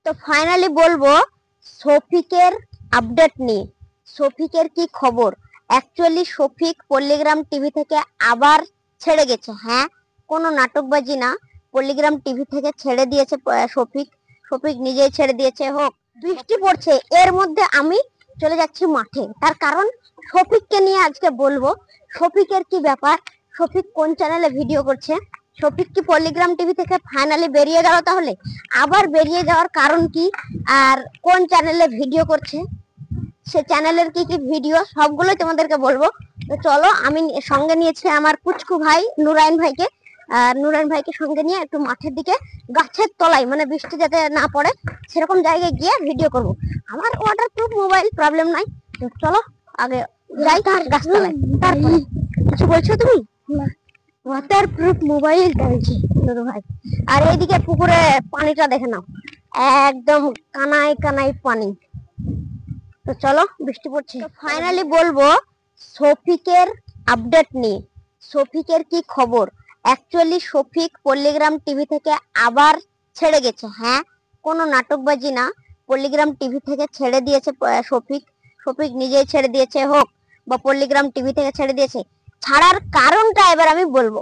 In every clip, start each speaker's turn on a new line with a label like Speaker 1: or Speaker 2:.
Speaker 1: তো ফাইনালি বলবো শফিকের আপডেট নিয়ে। শফিকের কি খবর? অ্যাকচুয়ালি শফিক পল্লীগ্রাম টিভি থেকে আবার ছেড়ে গেছে। হ্যাঁ, কোনো নাটকবাজি না, পল্লীগ্রাম টিভি থেকে ছেড়ে দিয়েছে শফিক। শফিক নিজেই ছেড়ে দিয়েছে। হোক, বৃষ্টি পড়ছে, এর মধ্যে আমি চলে যাচ্ছি মাঠে। তার কারণ শফিককে নিয়ে আজকে বলবো শফিকের কি ব্যাপার, শফিক কোন চ্যানেলে ভিডিও করছে, শফিক কি পল্লীগ্রাম টিভি থেকে ফাইনালি বেরিয়ে গেল, তাহলে আবার বেরিয়ে যাওয়ার কারণ কি, আর কোন চ্যানেলে ভিডিও করছে, সে চ্যানেলের কি কি ভিডিও, সবগুলোই তোমাদেরকে বলবো। তো চলো, আমি সঙ্গে নিয়েছি আমার পুচকু ভাই নুরাইন ভাইকে। আর নুরাইন ভাইকে সঙ্গে নিয়ে একটু মাঠের দিকে, গাছের তলায়, মানে বৃষ্টি যাতে না পড়ে সেরকম জায়গায় গিয়ে ভিডিও করব। আমার ওয়াটারপ্রুফ মোবাইল, প্রবলেম নাই। তো চলো আগে যাই গাছতলায়। তারপরে কিছু বলছো তুমি? ওয়াটারপ্রুফ মোবাইল বলছি নুরু ভাই। আর এইদিকে পুকুরে পানিটা দেখে নাও, একদম কানায় কানায় পানি। তো চলো, বৃষ্টি পড়ছে। ফাইনালি বলবো শফিকের আপডেট নিয়ে। শফিকের কি খবর? অ্যাকচুয়ালি শফিক পল্লীগ্রাম টিভি থেকে আবার ছেড়ে গেছে। হ্যাঁ, কোনো নাটকবাজি না, পল্লীগ্রাম টিভি থেকে ছেড়ে দিয়েছে শফিক। শফিক নিজেই ছেড়ে দিয়েছে, হোক বা পল্লীগ্রাম টিভি থেকে ছেড়ে দিয়েছে। ছাড়ার কারণটা এবার আমি বলবো।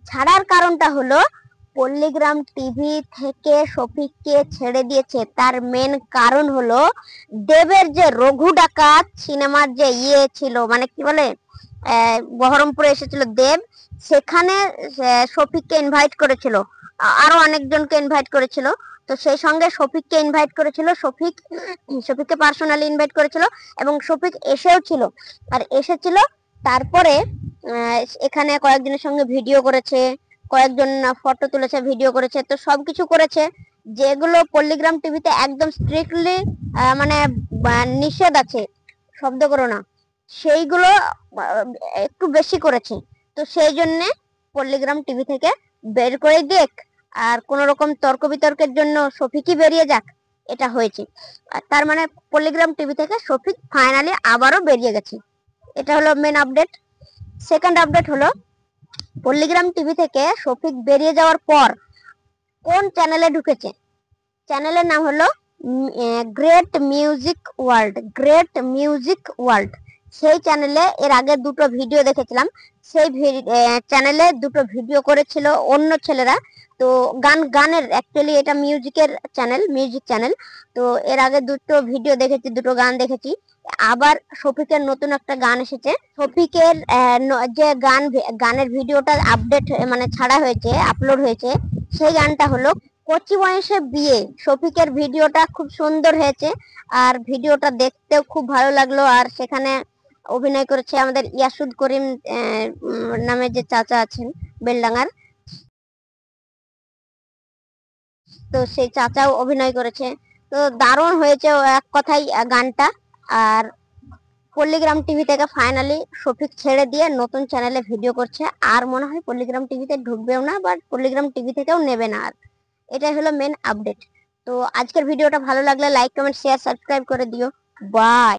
Speaker 1: ছাড়ার কারণটা হলো, পল্লীগ্রাম টিভি থেকে শফিককে ছেড়ে দিয়েছে তার মেন কারণ হলো দেবের যে রঘু ডাকাত সিনেমার যে ছিল, মানে কি বলে, বহরমপুরে এসেছিল দেব, সেখানে শফিককে ইনভাইট করেছিল, আরো অনেকজনকে ইনভাইট করেছিল। তো সেই সঙ্গে শফিককে ইনভাইট করেছিল, শফিককে পার্সোনালি ইনভাইট করেছিল, এবং শফিক এসেও ছিল। আর এসেছিল, তারপরে এখানে কয়েকজনের সঙ্গে ভিডিও করেছে, কয়েকজন ফটো তুলেছে, ভিডিও করেছে, তো সবকিছু করেছে যেগুলো পল্লীগ্রাম টিভিতে একদম স্ট্রিক্টলি মানে নিষেধ আছে, শব্দ করো না, সেইগুলো একটু বেশি করেছে। তো সেই জন্য পল্লীগ্রাম টিভি থেকে বের করে দেখ, আর কোন রকম তর্ক বিতর্কের জন্য শফিকই বেরিয়ে যাক, এটা হয়েছে। আর তার মানে পল্লীগ্রাম টিভি থেকে শফিক ফাইনালি আবারও বেরিয়ে গেছে। এটা হলো মেন আপডেট। সেকেন্ড আপডেট হলো, পল্লীগ্রাম টিভি থেকে শফিক বেরিয়ে যাওয়ার পর কোন চ্যানেলে ঢুকেছে। চ্যানেলের নাম হলো great music world. Great music world, সেই চ্যানেলে এর আগে দুটো ভিডিও দেখেছিলাম। সেই চ্যানেলে দুটো ভিডিও করেছিল অন্য ছেলেরা। তো গানের অ্যাকচুয়ালি এটা মিউজিকের চ্যানেল, মিউজিক চ্যানেল। তো এর আগে দুটো ভিডিও দেখেছি, দুটো গান দেখেছি। আবার শফিকের নতুন একটা গান এসেছে। শফিকের যে গানের ভিডিওটা আপডেট মানে ছাড়া হয়েছে, আপলোড হয়েছে, সেই গানটা হলো কচি বয়সে বিয়ে। শফিকের ভিডিওটা খুব সুন্দর হয়েছে, আর ভিডিওটা দেখতেও খুব ভালো লাগলো। আর সেখানে অভিনয় করেছে আমাদের ইয়াসুদ করিম নামে যে চাচা আছেন বেলডাঙ্গার, তো সেই চাচাও অভিনয় করেছে। তো দারুণ হয়েছে এক কথাই গানটা। আর পল্লীগ্রাম টিভি থেকে ফাইনালি শফিক ছেড়ে দিয়ে নতুন চ্যানেলে ভিডিও করছে, আর মনে হয় পল্লীগ্রাম টিভিতে ঢুকবেও না, বাট পল্লীগ্রাম টিভি থেকেও নেবে না আর। এটাই হলো মেন আপডেট। তো আজকের ভিডিওটা ভালো লাগলে লাইক কমেন্ট শেয়ার সাবস্ক্রাইব করে দিও। বাই।